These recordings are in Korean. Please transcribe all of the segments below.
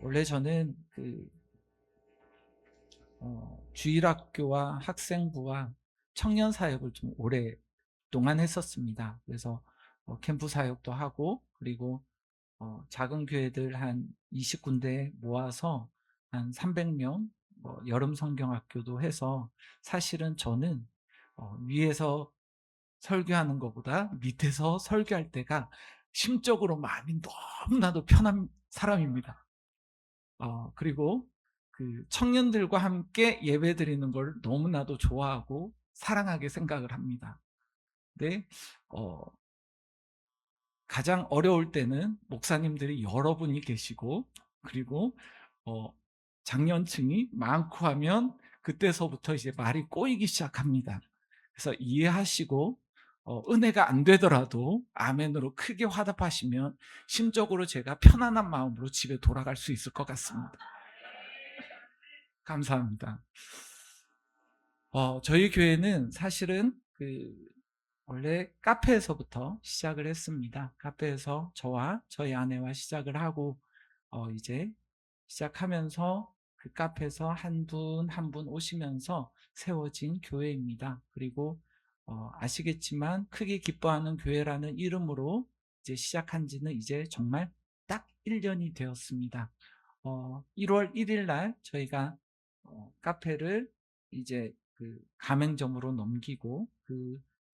원래 저는 주일학교와 학생부와 청년 사역을 좀 오랫동안 했었습니다. 그래서 캠프 사역도 하고, 그리고 작은 교회들 한 20군데 모아서 한 300명 여름 성경학교도 해서, 사실은 저는 위에서 설교하는 것보다 밑에서 설교할 때가 심적으로 마음이 너무나도 편한 사람입니다. 그리고 청년들과 함께 예배드리는 걸 너무나도 좋아하고 사랑하게 생각을 합니다. 근데 어 가장 어려울 때는 목사님들이 여러 분이 계시고, 그리고 어 장년층이 많고 하면 그때서부터 이제 말이 꼬이기 시작합니다. 그래서 이해하시고, 은혜가 안 되더라도 아멘으로 크게 화답하시면 심적으로 제가 편안한 마음으로 집에 돌아갈 수 있을 것 같습니다. 감사합니다. 저희 교회는 사실은 원래 카페에서부터 시작을 했습니다. 카페에서 저와 저희 아내와 시작을 하고, 이제 시작하면서 그 카페에서 한 분 한 분 오시면서 세워진 교회입니다. 그리고 아시겠지만 크게 기뻐하는 교회라는 이름으로 이제 시작한 지는 이제 정말 딱 1년이 되었습니다. 1월 1일 날 저희가 카페를 이제 가맹점으로 넘기고,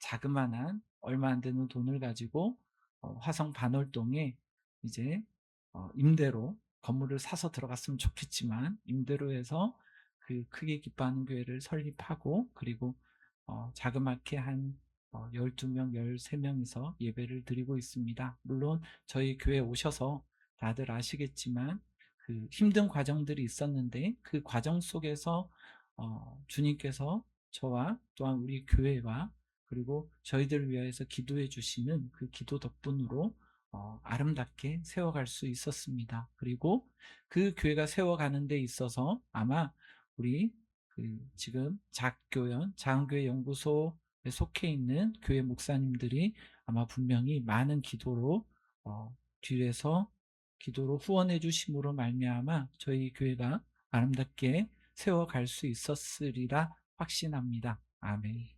자그마한 얼마 안 되는 돈을 가지고 화성 반월동에 이제 임대로 건물을 사서 들어갔으면 좋겠지만, 임대로 해서 크게 기뻐하는 교회를 설립하고, 그리고 자그맣게 한 12명, 13명이서 예배를 드리고 있습니다. 물론 저희 교회 오셔서 다들 아시겠지만 힘든 과정들이 있었는데, 그 과정 속에서 주님께서 저와 또한 우리 교회와 그리고 저희들을 위하여서 기도해 주시는 그 기도 덕분으로 아름답게 세워갈 수 있었습니다. 그리고 그 교회가 세워가는 데 있어서 아마 우리 지금 작교연 장교회 연구소에 속해 있는 교회 목사님들이 아마 분명히 많은 기도로 뒤에서 기도로 후원해 주심으로 말미암아 저희 교회가 아름답게 세워갈 수 있었으리라 확신합니다. 아멘.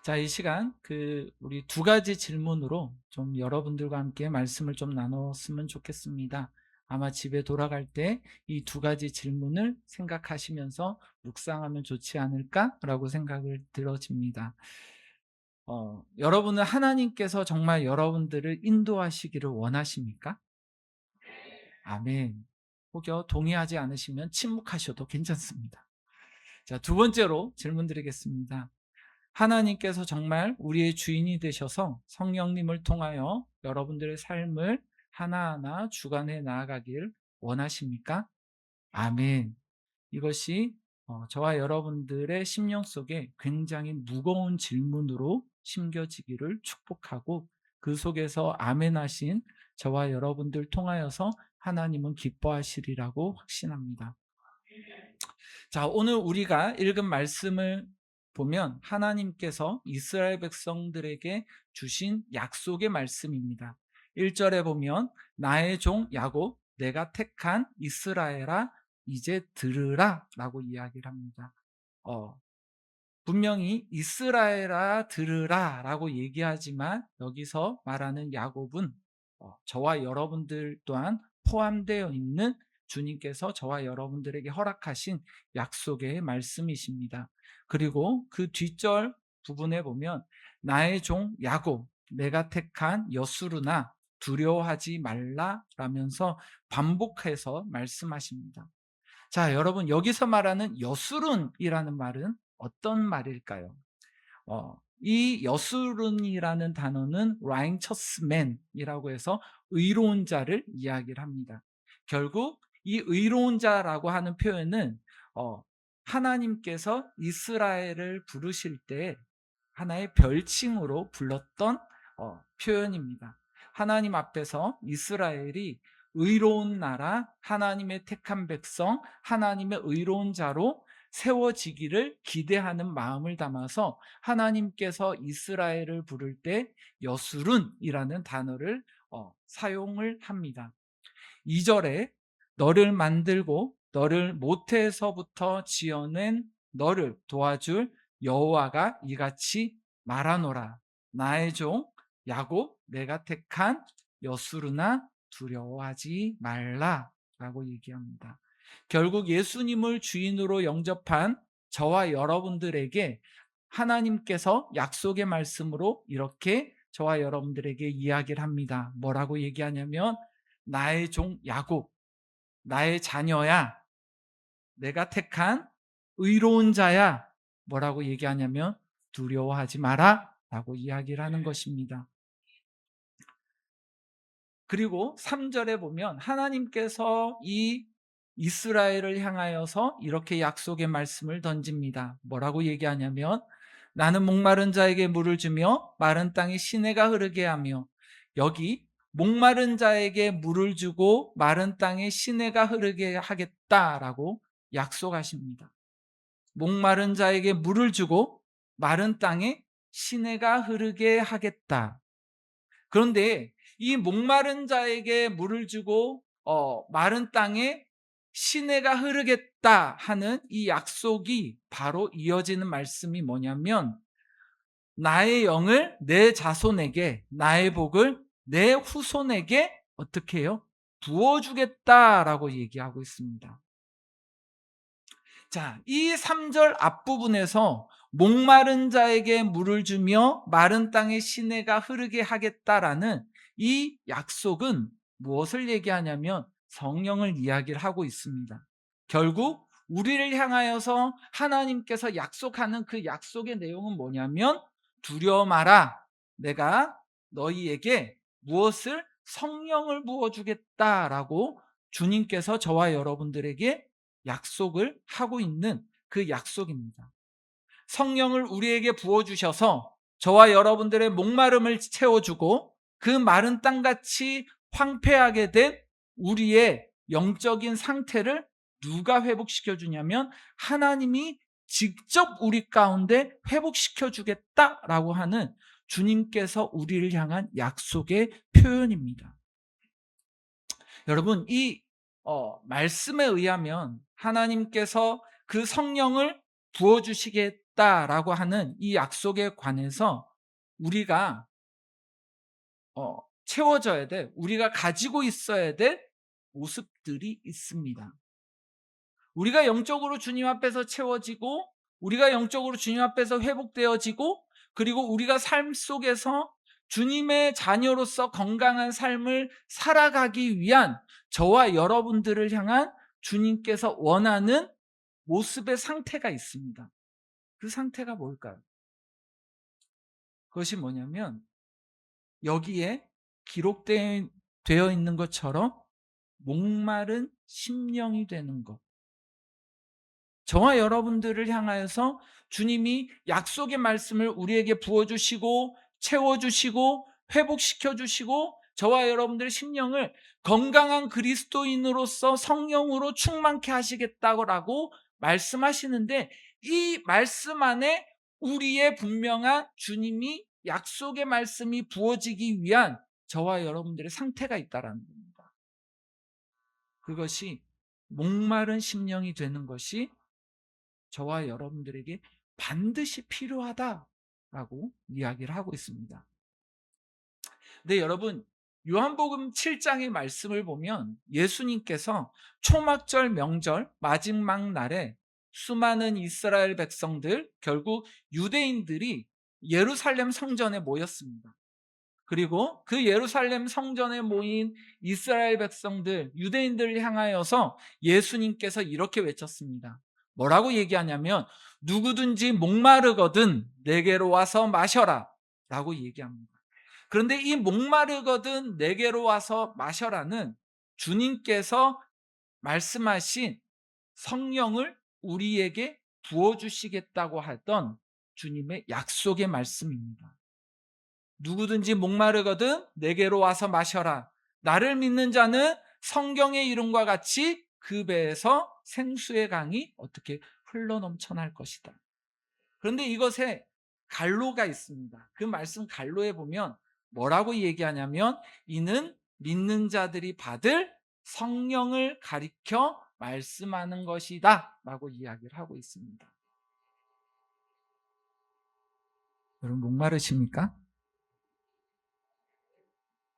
자, 이 시간 우리 두 가지 질문으로 좀 여러분들과 함께 말씀을 좀 나눴으면 좋겠습니다. 아마 집에 돌아갈 때 이 두 가지 질문을 생각하시면서 묵상하면 좋지 않을까라고 생각을 들어집니다. 여러분은 하나님께서 정말 여러분들을 인도하시기를 원하십니까? 아멘. 혹여 동의하지 않으시면 침묵하셔도 괜찮습니다. 자, 두 번째로 질문 드리겠습니다. 하나님께서 정말 우리의 주인이 되셔서 성령님을 통하여 여러분들의 삶을 하나하나 주관해 나아가길 원하십니까? 아멘. 이것이 저와 여러분들의 심령 속에 굉장히 무거운 질문으로 심겨지기를 축복하고, 그 속에서 아멘 하신 저와 여러분들 통하여서 하나님은 기뻐하시리라고 확신합니다. 자, 오늘 우리가 읽은 말씀을 보면 하나님께서 이스라엘 백성들에게 주신 약속의 말씀입니다. 1절에 보면 나의 종 야곱 내가 택한 이스라엘아 이제 들으라 라고 이야기를 합니다. 분명히 이스라엘아 들으라 라고 얘기하지만, 여기서 말하는 야곱은 저와 여러분들 또한 포함되어 있는 주님께서 저와 여러분들에게 허락하신 약속의 말씀이십니다. 그리고 그 뒷절 부분에 보면 나의 종 야곱 내가 택한 여수르나 두려워하지 말라 라면서 반복해서 말씀하십니다. 자, 여러분, 여기서 말하는 여수른이라는 말은 어떤 말일까요? 이 여수른이라는 단어는 righteousman이라고 해서 의로운 자를 이야기를 합니다. 결국 이 의로운 자라고 하는 표현은 하나님께서 이스라엘을 부르실 때 하나의 별칭으로 불렀던 표현입니다. 하나님 앞에서 이스라엘이 의로운 나라, 하나님의 택한 백성, 하나님의 의로운 자로 세워지기를 기대하는 마음을 담아서 하나님께서 이스라엘을 부를 때 여수룬이라는 단어를 사용을 합니다. 2절에 너를 만들고 너를 모태에서부터 지어낸 너를 도와줄 여호와가 이같이 말하노라. 나의 종 야곱 내가 택한 여수르나 두려워하지 말라 라고 얘기합니다. 결국 예수님을 주인으로 영접한 저와 여러분들에게 하나님께서 약속의 말씀으로 이렇게 저와 여러분들에게 이야기를 합니다. 뭐라고 얘기하냐면 나의 종 야곱, 나의 자녀야, 내가 택한 의로운 자야. 뭐라고 얘기하냐면 두려워하지 마라 라고 이야기를 하는 것입니다. 그리고 3절에 보면 하나님께서 이 이스라엘을 향하여서 이렇게 약속의 말씀을 던집니다. 뭐라고 얘기하냐면 나는 목마른 자에게 물을 주며 마른 땅에 시내가 흐르게 하며, 여기 목마른 자에게 물을 주고 마른 땅에 시내가 흐르게 하겠다라고 약속하십니다. 목마른 자에게 물을 주고 마른 땅에 시내가 흐르게 하겠다. 그런데 이 목마른 자에게 물을 주고 마른 땅에 시내가 흐르겠다 하는 이 약속이 바로 이어지는 말씀이 뭐냐면 나의 영을 내 자손에게, 나의 복을 내 후손에게 어떻게 해요? 부어주겠다라고 얘기하고 있습니다. 자, 이 3절 앞부분에서 목마른 자에게 물을 주며 마른 땅에 시내가 흐르게 하겠다라는 이 약속은 무엇을 얘기하냐면 성령을 이야기를 하고 있습니다. 결국 우리를 향하여서 하나님께서 약속하는 그 약속의 내용은 뭐냐면 두려워 마라. 내가 너희에게 무엇을 성령을 부어주겠다라고 주님께서 저와 여러분들에게 약속을 하고 있는 그 약속입니다. 성령을 우리에게 부어주셔서 저와 여러분들의 목마름을 채워주고 그 마른 땅같이 황폐하게 된 우리의 영적인 상태를 누가 회복시켜 주냐면 하나님이 직접 우리 가운데 회복시켜 주겠다라고 하는 주님께서 우리를 향한 약속의 표현입니다. 여러분, 이 말씀에 의하면 하나님께서 그 성령을 부어주시겠다라고 하는 이 약속에 관해서 우리가 채워져야 돼, 우리가 가지고 있어야 될 모습들이 있습니다. 우리가 영적으로 주님 앞에서 채워지고 우리가 영적으로 주님 앞에서 회복되어지고 그리고 우리가 삶 속에서 주님의 자녀로서 건강한 삶을 살아가기 위한 저와 여러분들을 향한 주님께서 원하는 모습의 상태가 있습니다. 그 상태가 뭘까요? 그것이 뭐냐면 여기에 기록되어 있는 것처럼 목마른 심령이 되는 것. 저와 여러분들을 향하여서 주님이 약속의 말씀을 우리에게 부어주시고 채워주시고 회복시켜주시고 저와 여러분들의 심령을 건강한 그리스도인으로서 성령으로 충만케 하시겠다고 말씀하시는데, 이 말씀 안에 우리의 분명한 주님이 약속의 말씀이 부어지기 위한 저와 여러분들의 상태가 있다는 겁니다. 그것이 목마른 심령이 되는 것이 저와 여러분들에게 반드시 필요하다라고 이야기를 하고 있습니다. 근데 여러분, 요한복음 7장의 말씀을 보면 예수님께서 초막절 명절 마지막 날에 수많은 이스라엘 백성들, 결국 유대인들이 예루살렘 성전에 모였습니다. 그리고 그 예루살렘 성전에 모인 이스라엘 백성들, 유대인들을 향하여서 예수님께서 이렇게 외쳤습니다. 뭐라고 얘기하냐면 누구든지 목마르거든 내게로 와서 마셔라 라고 얘기합니다. 그런데 이 목마르거든 내게로 와서 마셔라는 주님께서 말씀하신 성령을 우리에게 부어주시겠다고 하던 주님의 약속의 말씀입니다. 누구든지 목마르거든 내게로 와서 마셔라. 나를 믿는 자는 성경의 이름과 같이 그 배에서 생수의 강이 어떻게 흘러넘쳐날 것이다. 그런데 이것에 갈로가 있습니다. 그 말씀 갈로에 보면 뭐라고 얘기하냐면 이는 믿는 자들이 받을 성령을 가리켜 말씀하는 것이다 라고 이야기를 하고 있습니다. 여러분 목마르십니까?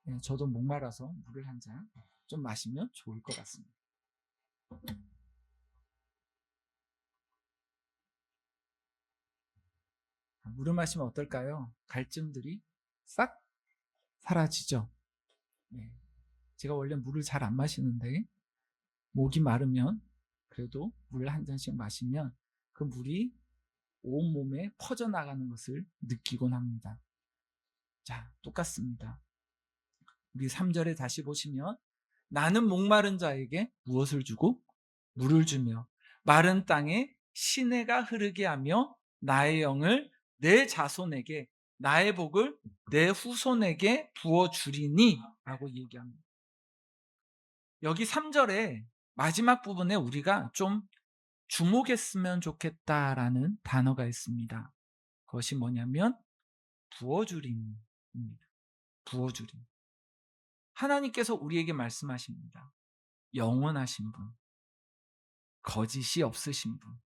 네, 저도 목말라서 물을 한 잔 좀 마시면 좋을 것 같습니다. 물을 마시면 어떨까요? 갈증들이 싹 사라지죠. 네. 제가 원래 물을 잘 안 마시는데 목이 마르면 그래도 물 한 잔씩 마시면 그 물이 온몸에 퍼져나가는 것을 느끼곤 합니다. 자, 똑같습니다. 우리 3절에 다시 보시면 나는 목마른 자에게 무엇을 주고 물을 주며 마른 땅에 시내가 흐르게 하며 나의 영을 내 자손에게 나의 복을 내 후손에게 부어주리니 라고 얘기합니다. 여기 3절에 마지막 부분에 우리가 좀 주목했으면 좋겠다라는 단어가 있습니다. 그것이 뭐냐면 부어주림입니다. 부어주림. 하나님께서 우리에게 말씀하십니다. 영원하신 분, 거짓이 없으신 분,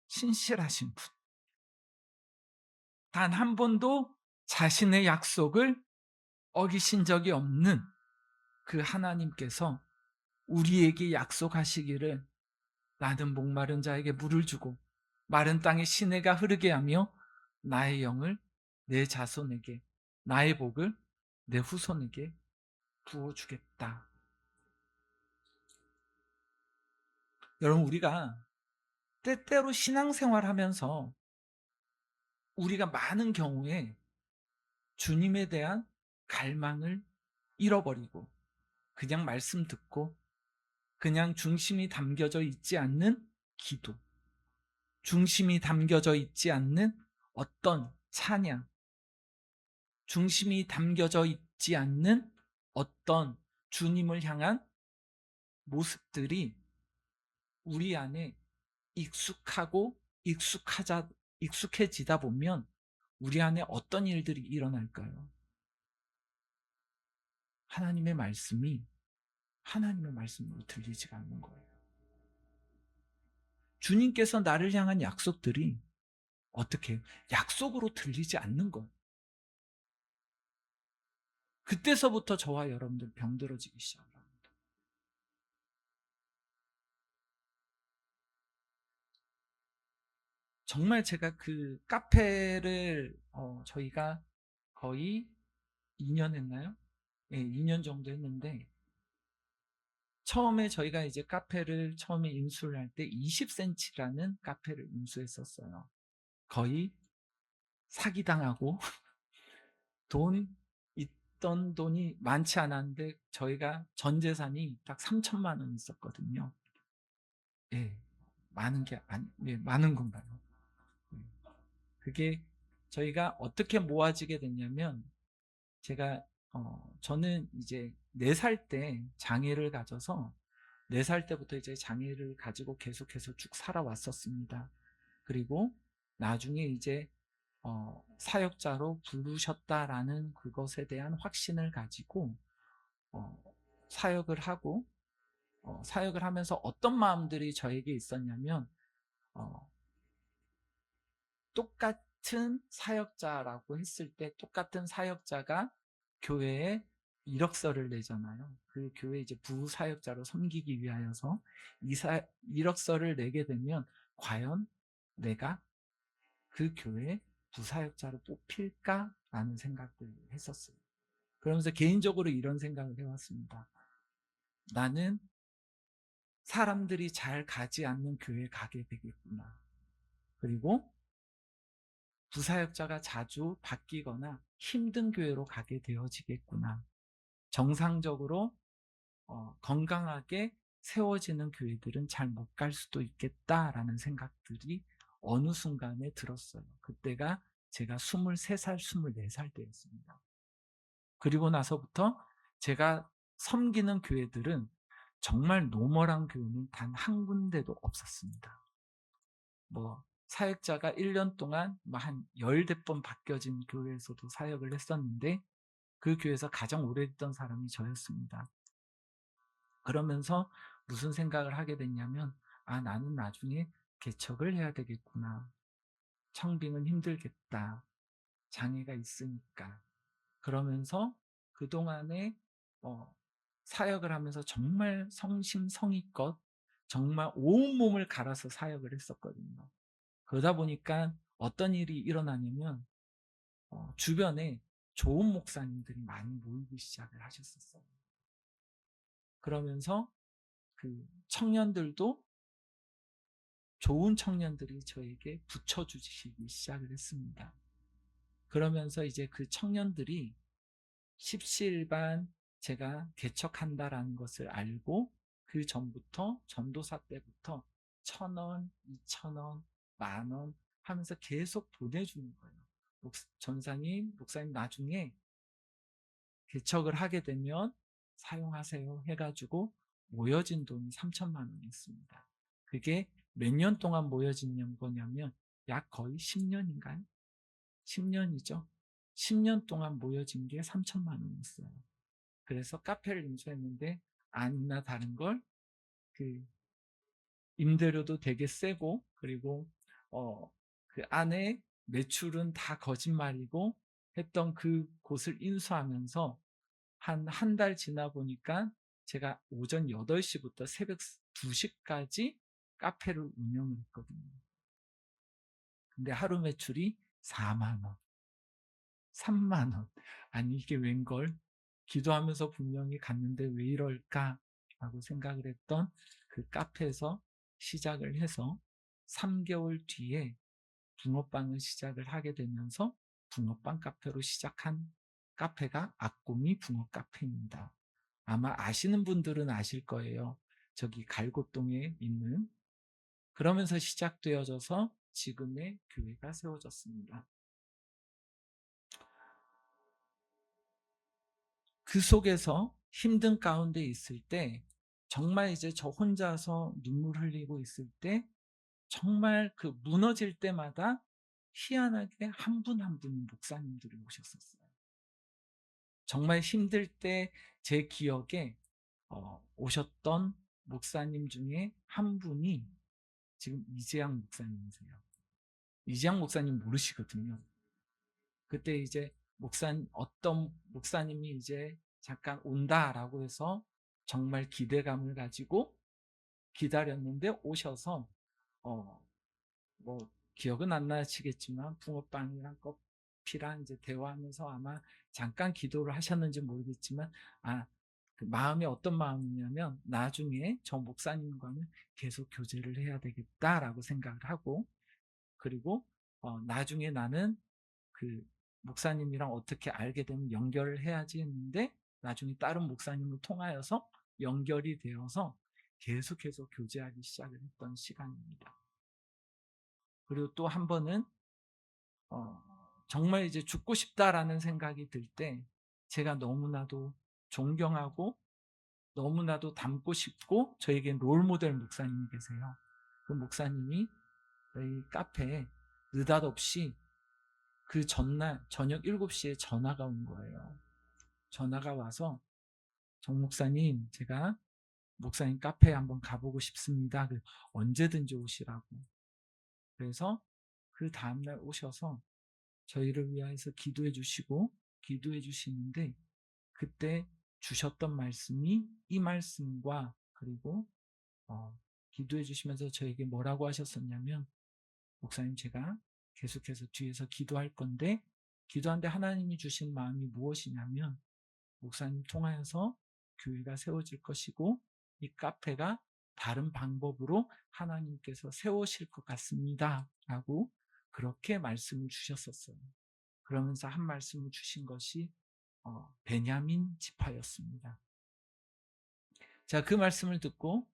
신실하신 분, 단 한 번도 자신의 약속을 어기신 적이 없는 그 하나님께서 우리에게 약속하시기를 나는 목마른 자에게 물을 주고 마른 땅에 시내가 흐르게 하며 나의 영을 내 자손에게 나의 복을 내 후손에게 부어주겠다. 여러분 우리가 때때로 신앙생활하면서 우리가 많은 경우에 주님에 대한 갈망을 잃어버리고 그냥 말씀 듣고 그냥 중심이 담겨져 있지 않는 기도, 중심이 담겨져 있지 않는 어떤 찬양, 중심이 담겨져 있지 않는 어떤 주님을 향한 모습들이 우리 안에 익숙해지다 보면 우리 안에 어떤 일들이 일어날까요? 하나님의 말씀으로 들리지가 않는 거예요. 주님께서 나를 향한 약속들이 어떻게 약속으로 들리지 않는 거예요. 그때서부터 저와 여러분들 병들어지기 시작합니다. 정말 제가 그 카페를 저희가 거의 2년 했나요? 예, 2년 정도 했는데 처음에 저희가 이제 카페를 처음에 인수를 할 때 20cm라는 카페를 인수했었어요. 거의 사기당하고 돈 있던 돈이 많지 않았는데 저희가 전 재산이 딱 3천만 원 있었거든요. 예, 많은 건가요? 예. 그게 저희가 어떻게 모아지게 됐냐면 제가 저는 이제 4살 때 장애를 가져서 4살 때부터 이제 장애를 가지고 계속해서 쭉 살아왔었습니다. 그리고 나중에 이제 사역자로 부르셨다라는 그것에 대한 확신을 가지고 어, 사역을 하고 사역을 하면서 어떤 마음들이 저에게 있었냐면 어, 똑같은 사역자라고 했을 때 똑같은 사역자가 교회에 이력서를 내잖아요. 그 교회 이제 부사역자로 섬기기 위하여서 이력서를 내게 되면 과연 내가 그 교회 부사역자로 뽑힐까라는 생각들을 했었어요. 그러면서 개인적으로 이런 생각을 해왔습니다. 나는 사람들이 잘 가지 않는 교회에 가게 되겠구나. 그리고 부사역자가 자주 바뀌거나 힘든 교회로 가게 되어지겠구나. 정상적으로 건강하게 세워지는 교회들은 잘 못 갈 수도 있겠다라는 생각들이 어느 순간에 들었어요. 그때가 제가 23살, 24살 때였습니다. 그리고 나서부터 제가 섬기는 교회들은 정말 노멀한 교회는 단 한 군데도 없었습니다. 뭐 사역자가 1년 동안 한 10대 번 바뀌어진 교회에서도 사역을 했었는데 그 교회에서 가장 오래됐던 사람이 저였습니다. 그러면서 무슨 생각을 하게 됐냐면 '아 나는 나중에 개척을 해야 되겠구나. 청빙은 힘들겠다. 장애가 있으니까.' 그러면서 그동안에 어 사역을 하면서 정말 성심성의껏 정말 온몸을 갈아서 사역을 했었거든요. 그러다 보니까 어떤 일이 일어나냐면 주변에 좋은 목사님들이 많이 모이기 시작을 하셨었어요. 그러면서 그 청년들도 좋은 청년들이 저에게 붙여주시기 시작을 했습니다. 그러면서 이제 그 청년들이 십시일반 제가 개척한다라는 것을 알고 그 전부터 전도사 때부터 1,000원, 2,000원, 10,000원 하면서 계속 보내주는 거예요. 전사님, 목사님 나중에 개척을 하게 되면 사용하세요 해가지고 모여진 돈이 3천만 원이었습니다. 그게 몇 년 동안 모여진 거냐면 약 거의 10년인가요? 10년이죠. 10년 동안 모여진 게 3천만 원이었어요. 그래서 카페를 인수했는데 아니나 다른 걸 그 임대료도 되게 세고 그리고 그 안에 매출은 다 거짓말이고 했던 그 곳을 인수하면서 한 달 지나 보니까 제가 오전 8시부터 새벽 2시까지 카페를 운영을 했거든요. 근데 하루 매출이 4만 원, 3만 원. 아니 이게 웬걸? 기도하면서 분명히 갔는데 왜 이럴까라고 생각을 했던 그 카페에서 시작을 해서 3개월 뒤에 붕어빵을 시작을 하게 되면서 붕어빵 카페로 시작한 카페가 아꼬미 붕어 카페입니다. 아마 아시는 분들은 아실 거예요. 저기 갈고동에 있는. 그러면서 시작되어져서 지금의 교회가 세워졌습니다. 그 속에서 힘든 가운데 있을 때 정말 이제 저 혼자서 눈물 흘리고 있을 때 정말 그 무너질 때마다 희한하게 한 분 한 분이 목사님들이 오셨었어요. 정말 힘들 때 제 기억에 오셨던 목사님 중에 한 분이 지금 이재양 목사님이세요. 이재양 목사님 모르시거든요. 그때 이제 어떤 목사님이 이제 잠깐 온다라고 해서 정말 기대감을 가지고 기다렸는데 오셔서 어, 뭐 기억은 안 나시겠지만 붕어빵이랑 커피랑 이제 대화하면서 아마 잠깐 기도를 하셨는지 모르겠지만 그 마음이 어떤 마음이냐면 나중에 저 목사님과는 계속 교제를 해야 되겠다라고 생각을 하고 그리고 나중에 나는 그 목사님이랑 어떻게 알게 되면 연결을 해야지 했는데 나중에 다른 목사님을 통하여서 연결이 되어서 계속해서 교제하기 시작을 했던 시간입니다. 그리고 또 한 번은 어, 정말 이제 죽고 싶다라는 생각이 들 때 제가 너무나도 존경하고 너무나도 닮고 싶고 저에겐 롤모델 목사님이 계세요. 그 목사님이 저희 카페에 느닷없이 그 전날 저녁 7시에 전화가 온 거예요. 전화가 와서 정 목사님 제가 목사님 카페에 한번 가보고 싶습니다. 언제든지 오시라고. 그래서 그 다음날 오셔서 저희를 위해서 기도해 주시고 기도해 주시는데 그때 주셨던 말씀이 이 말씀과 그리고 기도해 주시면서 저에게 뭐라고 하셨었냐면 목사님 제가 계속해서 뒤에서 기도할 건데 기도하는데 하나님이 주신 마음이 무엇이냐면 목사님 통하여서 교회가 세워질 것이고 이 카페가 다른 방법으로 하나님께서 세우실 것 같습니다 라고 그렇게 말씀을 주셨었어요. 그러면서 한 말씀을 주신 것이 베냐민 지파였습니다. 자, 그 말씀을 듣고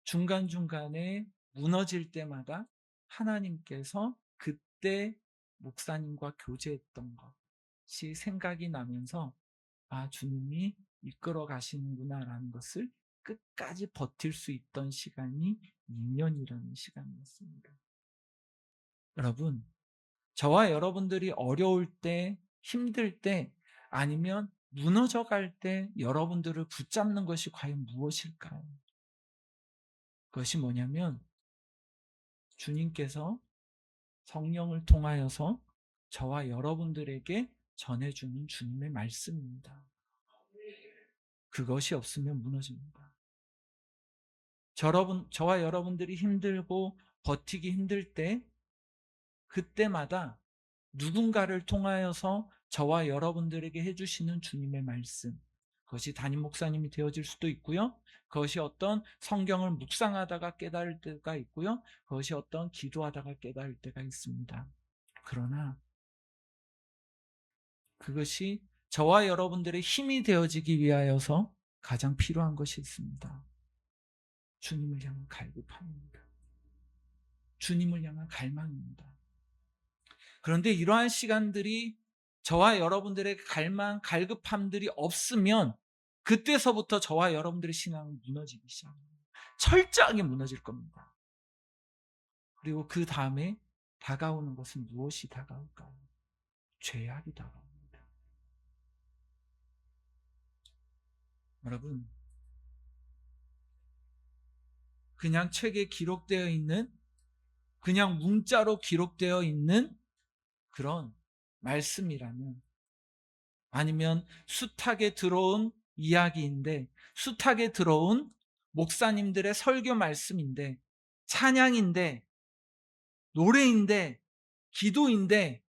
중간중간에 무너질 때마다 하나님께서 그때 목사님과 교제했던 것이 생각이 나면서 주님이 이끌어 가시는구나라는 것을 끝까지 버틸 수 있던 시간이 2년이라는 시간이었습니다. 여러분, 저와 여러분들이 어려울 때, 힘들 때, 아니면 무너져 갈 때 여러분들을 붙잡는 것이 과연 무엇일까요? 그것이 뭐냐면 주님께서 성령을 통하여서 저와 여러분들에게 전해주는 주님의 말씀입니다. 그것이 없으면 무너집니다. 저와 여러분들이 힘들고 버티기 힘들 때 그때마다 누군가를 통하여서 저와 여러분들에게 해주시는 주님의 말씀, 그것이 담임 목사님이 되어질 수도 있고요. 그것이 어떤 성경을 묵상하다가 깨달을 때가 있고요. 그것이 어떤 기도하다가 깨달을 때가 있습니다. 그러나 그것이 저와 여러분들의 힘이 되어지기 위하여서 가장 필요한 것이 있습니다. 주님을 향한 갈급함입니다. 주님을 향한 갈망입니다. 그런데 이러한 시간들이 저와 여러분들의 갈망, 갈급함들이 없으면 그때서부터 저와 여러분들의 신앙은 무너지기 시작합니다. 철저하게 무너질 겁니다. 그리고 그 다음에 다가오는 것은 무엇이 다가올까요? 죄악이 다가옵니다. 여러분, 그냥 책에 기록되어 있는, 그냥 문자로 기록되어 있는 그런 말씀이라면, 아니면 숱하게 들어온 이야기인데, 숱하게 들어온 목사님들의 설교 말씀인데, 찬양인데, 노래인데, 기도인데,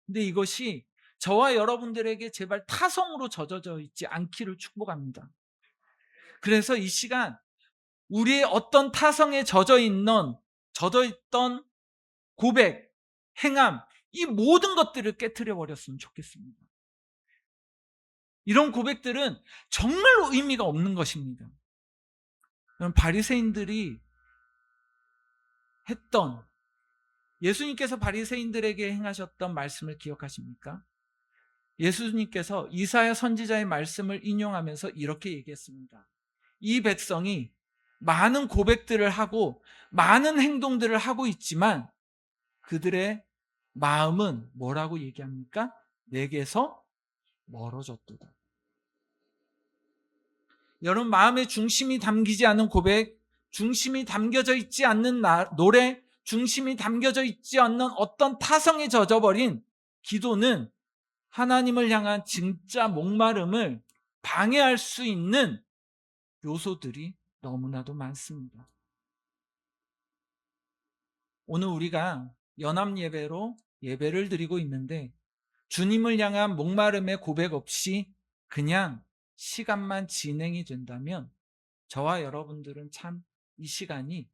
근데 이것이 저와 여러분들에게 제발 타성으로 젖어져 있지 않기를 축복합니다. 그래서 이 시간 우리의 어떤 타성에 젖어있던 고백, 행함, 이 모든 것들을 깨트려 버렸으면 좋겠습니다. 이런 고백들은 정말로 의미가 없는 것입니다. 바리새인들이 했던, 예수님께서 바리새인들에게 행하셨던 말씀을 기억하십니까? 예수님께서 이사야 선지자의 말씀을 인용하면서 이렇게 얘기했습니다. 이 백성이 많은 고백들을 하고 많은 행동들을 하고 있지만 그들의 마음은 뭐라고 얘기합니까? 내게서 멀어졌도다. 여러분, 마음의 중심이 담기지 않은 고백, 중심이 담겨져 있지 않는 노래, 중심이 담겨져 있지 않는 어떤 타성에 젖어버린 기도는 하나님을 향한 진짜 목마름을 방해할 수 있는 요소들이 너무나도 많습니다. 오늘 우리가 연합 예배로 예배를 드리고 있는데 주님을 향한 목마름의 고백 없이 그냥 시간만 진행이 된다면 저와 여러분들은 참 이 시간이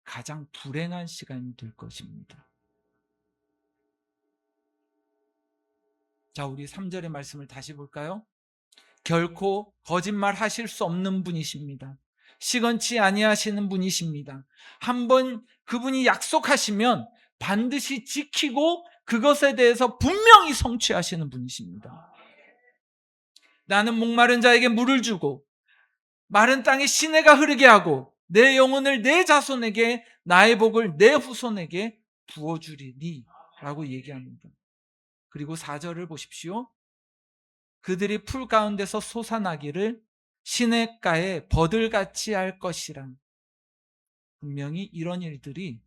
가장 불행한 시간이 될 것입니다. 자, 우리 3절의 말씀을 다시 볼까요? 결코 거짓말 하실 수 없는 분이십니다. 시건치 아니하시는 분이십니다. 한번 그분이 약속하시면 반드시 지키고 그것에 대해서 분명히 성취하시는 분이십니다. 나는 목마른 자에게 물을 주고 마른 땅에 시내가 흐르게 하고 내 영혼을 내 자손에게 나의 복을 내 후손에게 부어주리니 라고 얘기합니다. 그리고 4절을 보십시오. 그들이 풀 가운데서 솟아나기를 시냇가에 버들같이 할 것이라. 분명히 이런 일들이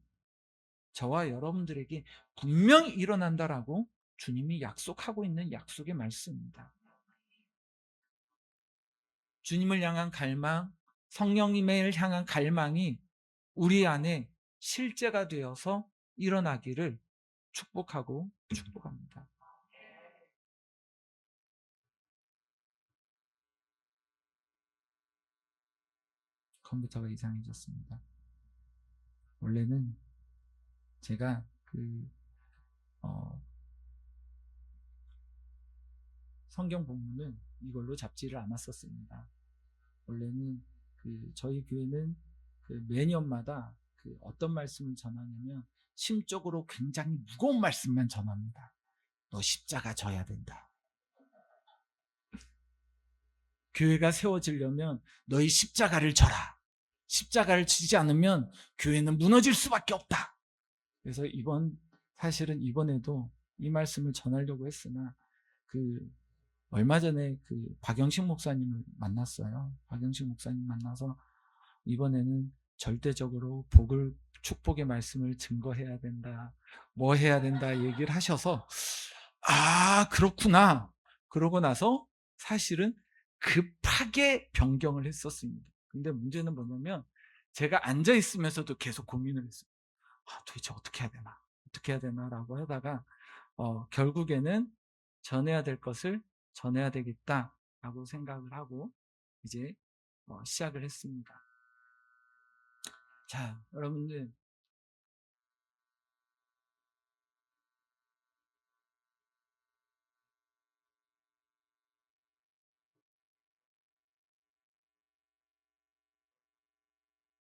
저와 여러분들에게 분명히 일어난다라고 주님이 약속하고 있는 약속의 말씀입니다. 주님을 향한 갈망, 성령님을 향한 갈망이 우리 안에 실제가 되어서 일어나기를 축복합니다. 컴퓨터가 이상해졌습니다. 원래는 제가 성경 본문은 이걸로 잡지를 않았었습니다. 원래는 저희 교회는 매년마다 어떤 말씀을 전하냐면 심적으로 굉장히 무거운 말씀만 전합니다. 너 십자가 져야 된다. 교회가 세워지려면 너희 십자가를 져라. 십자가를 지지 않으면 교회는 무너질 수밖에 없다. 그래서 사실은 이번에도 이 말씀을 전하려고 했으나 얼마 전에 그 박영식 목사님을 만났어요. 박영식 목사님 만나서 이번에는 절대적으로 축복의 말씀을 증거해야 된다. 뭐 해야 된다 얘기를 하셔서, 아, 그렇구나. 그러고 나서 사실은 급하게 변경을 했었습니다. 근데 문제는 뭐냐면 제가 앉아 있으면서도 계속 고민을 했어요. 아, 도대체 어떻게 해야 되나? 어떻게 해야 되나라고 하다가 결국에는 전해야 될 것을 전해야 되겠다라고 생각을 하고 이제 시작을 했습니다. 자, 여러분들,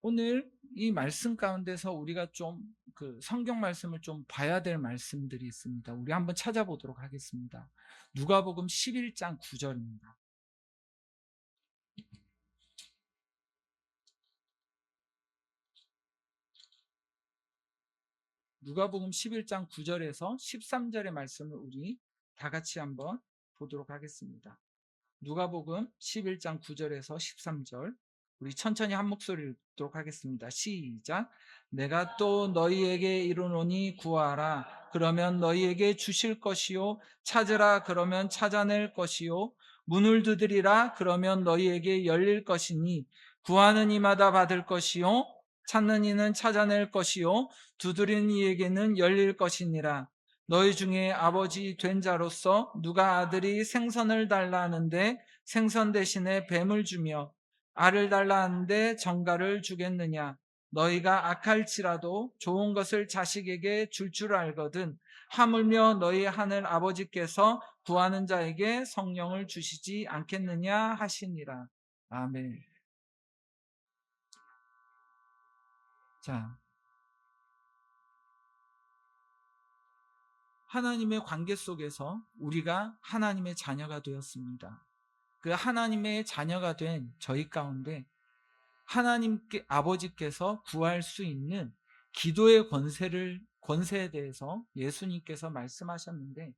오늘 이 말씀 가운데서 우리가 좀 그 성경 말씀을 좀 봐야 될 말씀들이 있습니다. 우리 한번 찾아보도록 하겠습니다. 누가복음 11장 9절입니다. 누가복음 11장 9절에서 13절의 말씀을 우리 다 같이 한번 보도록 하겠습니다. 누가복음 11장 9절에서 13절, 우리 천천히 한 목소리로 읽도록 하겠습니다. 시작. 내가 또 너희에게 이르노니 구하라 그러면 너희에게 주실 것이요 찾으라 그러면 찾아낼 것이요 문을 두드리라 그러면 너희에게 열릴 것이니 구하는 이마다 받을 것이요 찾는 이는 찾아낼 것이요 두드리는 이에게는 열릴 것이니라. 너희 중에 아버지 된 자로서 누가 아들이 생선을 달라 하는데 생선 대신에 뱀을 주며 알을 달라 하는데 정갈을 주겠느냐. 너희가 악할지라도 좋은 것을 자식에게 줄 알거든 하물며 너희 하늘 아버지께서 구하는 자에게 성령을 주시지 않겠느냐 하시니라. 아멘. 자, 하나님의 관계 속에서 우리가 하나님의 자녀가 되었습니다. 그 하나님의 자녀가 된 저희 가운데 하나님께 아버지께서 구할 수 있는 기도의 권세에 대해서 예수님께서 말씀하셨는데,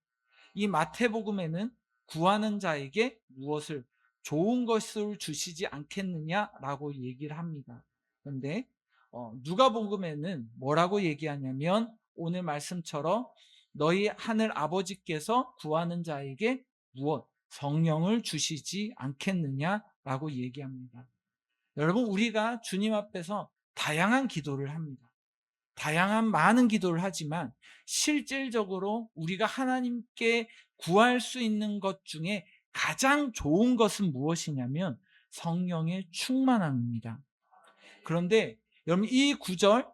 이 마태복음에는 구하는 자에게 무엇을 좋은 것을 주시지 않겠느냐라고 얘기를 합니다. 그런데 누가복음에는 뭐라고 얘기하냐면 오늘 말씀처럼 너희 하늘 아버지께서 구하는 자에게 무엇 성령을 주시지 않겠느냐라고 얘기합니다. 여러분, 우리가 주님 앞에서 다양한 기도를 합니다. 다양한 많은 기도를 하지만 실질적으로 우리가 하나님께 구할 수 있는 것 중에 가장 좋은 것은 무엇이냐면 성령의 충만함입니다. 그런데 여러분, 이 구절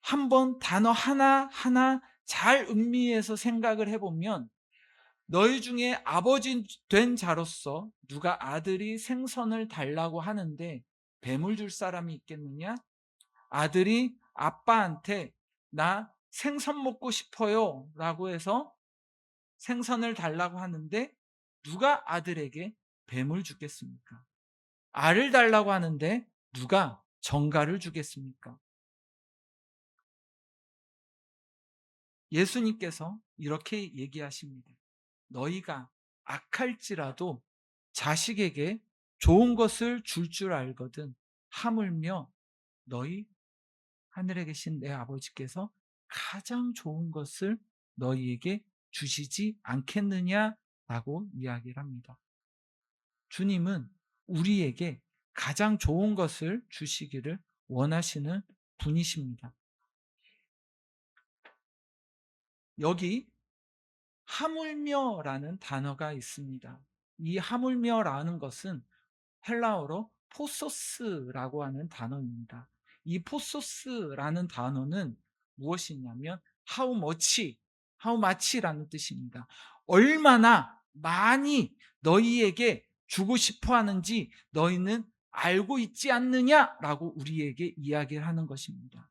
한번 단어 하나하나 잘 음미해서 생각을 해보면, 너희 중에 아버지 된 자로서 누가 아들이 생선을 달라고 하는데 뱀을 줄 사람이 있겠느냐? 아들이 아빠한테 나 생선 먹고 싶어요 라고 해서 생선을 달라고 하는데 누가 아들에게 뱀을 주겠습니까? 알을 달라고 하는데 누가 정갈을 주겠습니까? 예수님께서 이렇게 얘기하십니다. 너희가 악할지라도 자식에게 좋은 것을 줄 알거든 하물며 너희 하늘에 계신 내 아버지께서 가장 좋은 것을 너희에게 주시지 않겠느냐라고 이야기를 합니다. 주님은 우리에게 가장 좋은 것을 주시기를 원하시는 분이십니다. 여기 하물며라는 단어가 있습니다. 이 하물며라는 것은 헬라어로 포소스라고 하는 단어입니다. 이 포소스라는 단어는 무엇이냐면 how much라는 뜻입니다. 얼마나 많이 너희에게 주고 싶어 하는지 너희는 알고 있지 않느냐라고 우리에게 이야기를 하는 것입니다.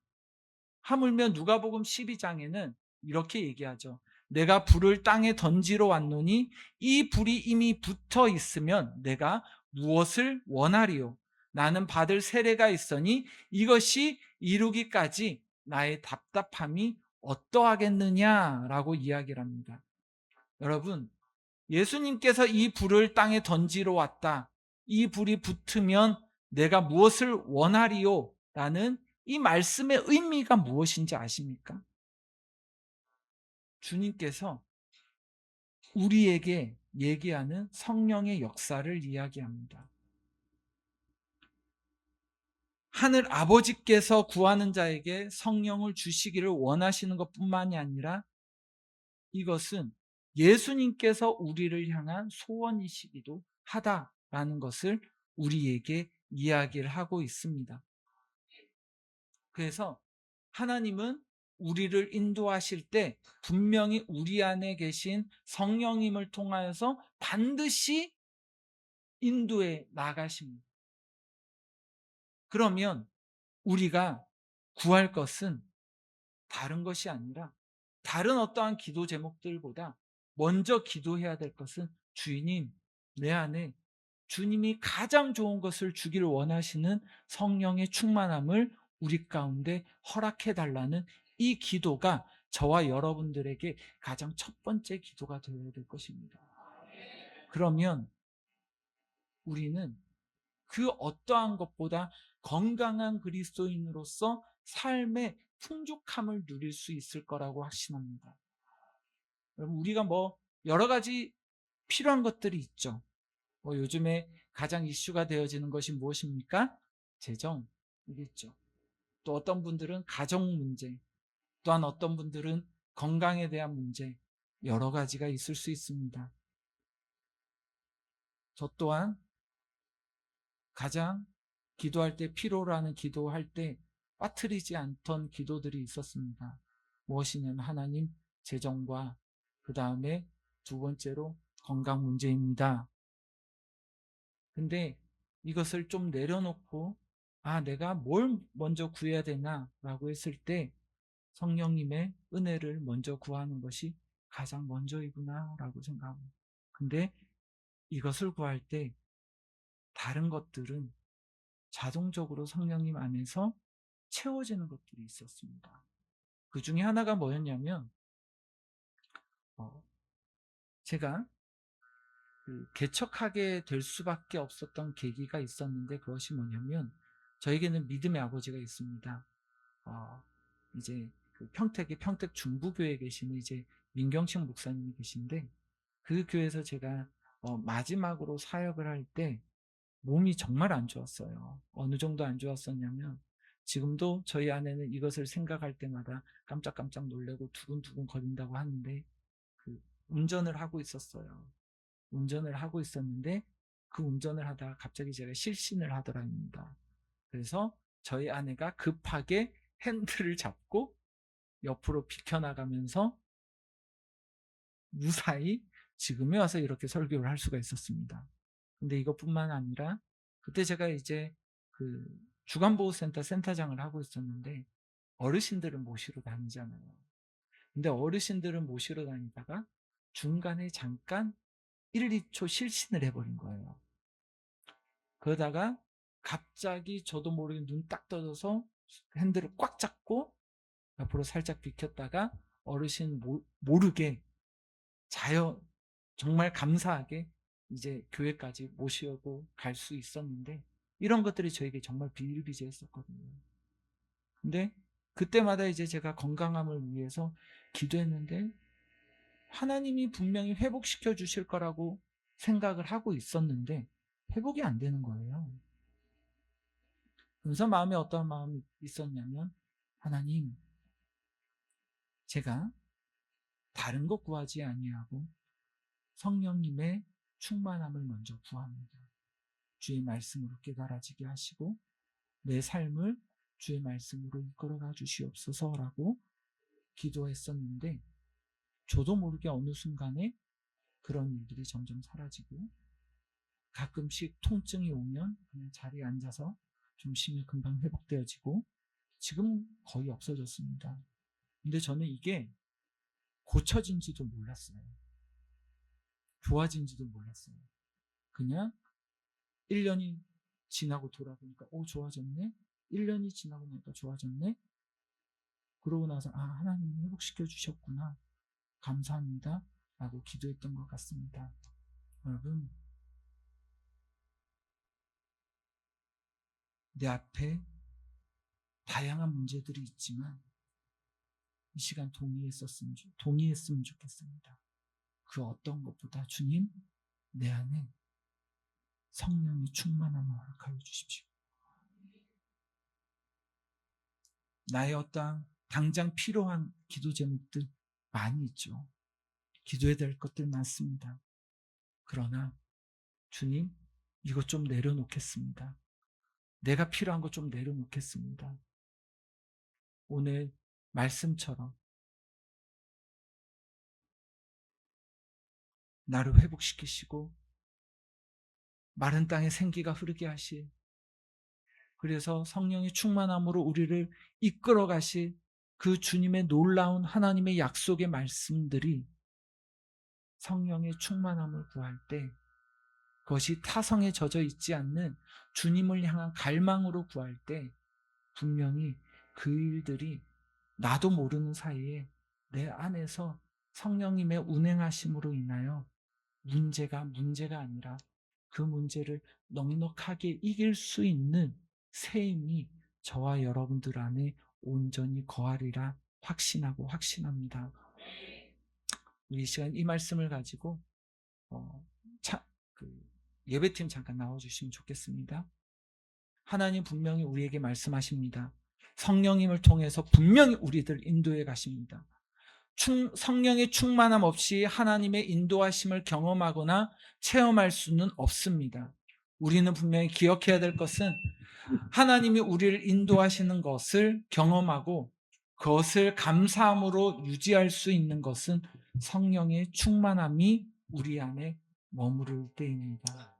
하물며 누가복음 12장에는 이렇게 얘기하죠. 내가 불을 땅에 던지러 왔노니 이 불이 이미 붙어 있으면 내가 무엇을 원하리요? 나는 받을 세례가 있으니 이것이 이루기까지 나의 답답함이 어떠하겠느냐라고 이야기를 합니다. 여러분, 예수님께서 이 불을 땅에 던지러 왔다. 이 불이 붙으면 내가 무엇을 원하리요? 라는 이 말씀의 의미가 무엇인지 아십니까? 주님께서 우리에게 얘기하는 성령의 역사를 이야기합니다. 하늘 아버지께서 구하는 자에게 성령을 주시기를 원하시는 것뿐만이 아니라 이것은 예수님께서 우리를 향한 소원이시기도 하다라는 것을 우리에게 이야기를 하고 있습니다. 그래서 하나님은 우리를 인도하실 때 분명히 우리 안에 계신 성령님을 통하여서 반드시 인도해 나가십니다. 그러면 우리가 구할 것은 다른 것이 아니라 다른 어떠한 기도 제목들보다 먼저 기도해야 될 것은 주님, 내 안에 주님이 가장 좋은 것을 주기를 원하시는 성령의 충만함을 우리 가운데 허락해 달라는 이 기도가 저와 여러분들에게 가장 첫 번째 기도가 되어야 될 것입니다. 그러면 우리는 그 어떠한 것보다 건강한 그리스도인으로서 삶의 풍족함을 누릴 수 있을 거라고 확신합니다. 여러분, 우리가 여러 가지 필요한 것들이 있죠. 요즘에 가장 이슈가 되어지는 것이 무엇입니까? 재정이겠죠. 또 어떤 분들은 가정 문제, 또한 어떤 분들은 건강에 대한 문제, 여러 가지가 있을 수 있습니다. 저 또한 가장 기도할 때 필요로 하는 기도할 때 빠뜨리지 않던 기도들이 있었습니다. 무엇이냐면 하나님, 재정과 그 다음에 두 번째로 건강 문제입니다. 근데 이것을 좀 내려놓고 내가 뭘 먼저 구해야 되나라고 했을 때 성령님의 은혜를 먼저 구하는 것이 가장 먼저이구나라고 생각합니다. 근데 이것을 구할 때 다른 것들은 자동적으로 성령님 안에서 채워지는 것들이 있었습니다. 그 중에 하나가 뭐였냐면 제가 개척하게 될 수밖에 없었던 계기가 있었는데 그것이 뭐냐면 저에게는 믿음의 아버지가 있습니다. 이제 그 평택의 평택 중부교회에 계시는 이제 민경식 목사님이 계신데 그 교회에서 제가 마지막으로 사역을 할 때 몸이 정말 안 좋았어요. 어느 정도 안 좋았었냐면 지금도 저희 아내는 이것을 생각할 때마다 깜짝깜짝 놀래고 두근두근 거린다고 하는데 그 운전을 하고 있었어요. 운전을 하고 있었는데 그 운전을 하다가 갑자기 제가 실신을 하더랍니다. 그래서 저희 아내가 급하게 핸들을 잡고 옆으로 비켜나가면서 무사히 지금에 와서 이렇게 설교를 할 수가 있었습니다. 근데 이것뿐만 아니라 그때 제가 이제 그 주간보호센터 센터장을 하고 있었는데 어르신들을 모시러 다니잖아요. 근데 어르신들을 모시러 다니다가 중간에 잠깐 1, 2초 실신을 해버린 거예요. 그러다가 갑자기 저도 모르게 눈 딱 떠져서 핸들을 꽉 잡고 옆으로 살짝 비켰다가 어르신 모르게 정말 감사하게 이제 교회까지 모시고 갈 수 있었는데 이런 것들이 저에게 정말 비일비재했었거든요. 근데 그때마다 이제 제가 건강함을 위해서 기도했는데 하나님이 분명히 회복시켜 주실 거라고 생각을 하고 있었는데 회복이 안 되는 거예요. 그래서 마음에 어떤 마음이 있었냐면 하나님, 제가 다른 것 구하지 아니하고 성령님의 충만함을 먼저 구합니다. 주의 말씀으로 깨달아지게 하시고 내 삶을 주의 말씀으로 이끌어가 주시옵소서라고 기도했었는데 저도 모르게 어느 순간에 그런 일들이 점점 사라지고 가끔씩 통증이 오면 그냥 자리에 앉아서 좀 쉬면 금방 회복되어지고 지금 거의 없어졌습니다. 근데 저는 이게 고쳐진지도 몰랐어요. 좋아진지도 몰랐어요. 그냥 1년이 지나고 돌아보니까 좋아졌네. 1년이 지나고 나니까 좋아졌네. 그러고 나서 하나님이 회복시켜 주셨구나. 감사합니다. 라고 기도했던 것 같습니다. 여러분, 내 앞에 다양한 문제들이 있지만 이 시간 동의했으면 좋겠습니다. 그 어떤 것보다 주님, 내 안에 성령이 충만함을 허락하여 주십시오. 나의 어떠한 당장 필요한 기도 제목들 많이 있죠. 기도해야 될 것들 많습니다. 그러나 주님, 이것 좀 내려놓겠습니다. 내가 필요한 것 좀 내려놓겠습니다. 오늘 말씀처럼 나를 회복시키시고 마른 땅에 생기가 흐르게 하실, 그래서 성령의 충만함으로 우리를 이끌어 가실 그 주님의 놀라운 하나님의 약속의 말씀들이 성령의 충만함을 구할 때 그것이 타성에 젖어 있지 않는 주님을 향한 갈망으로 구할 때 분명히 그 일들이 나도 모르는 사이에 내 안에서 성령님의 운행하심으로 인하여 문제가 아니라 그 문제를 넉넉하게 이길 수 있는 새 힘이 저와 여러분들 안에 온전히 거하리라 확신하고 확신합니다. 우리 이 시간 이 말씀을 가지고 어, 차, 그 예배팀 잠깐 나와주시면 좋겠습니다. 하나님 분명히 우리에게 말씀하십니다. 성령님을 통해서 분명히 우리들 인도해 가십니다. 성령의 충만함 없이 하나님의 인도하심을 경험하거나 체험할 수는 없습니다. 우리는 분명히 기억해야 될 것은 하나님이 우리를 인도하시는 것을 경험하고 그것을 감사함으로 유지할 수 있는 것은 성령의 충만함이 우리 안에 머무를 때입니다.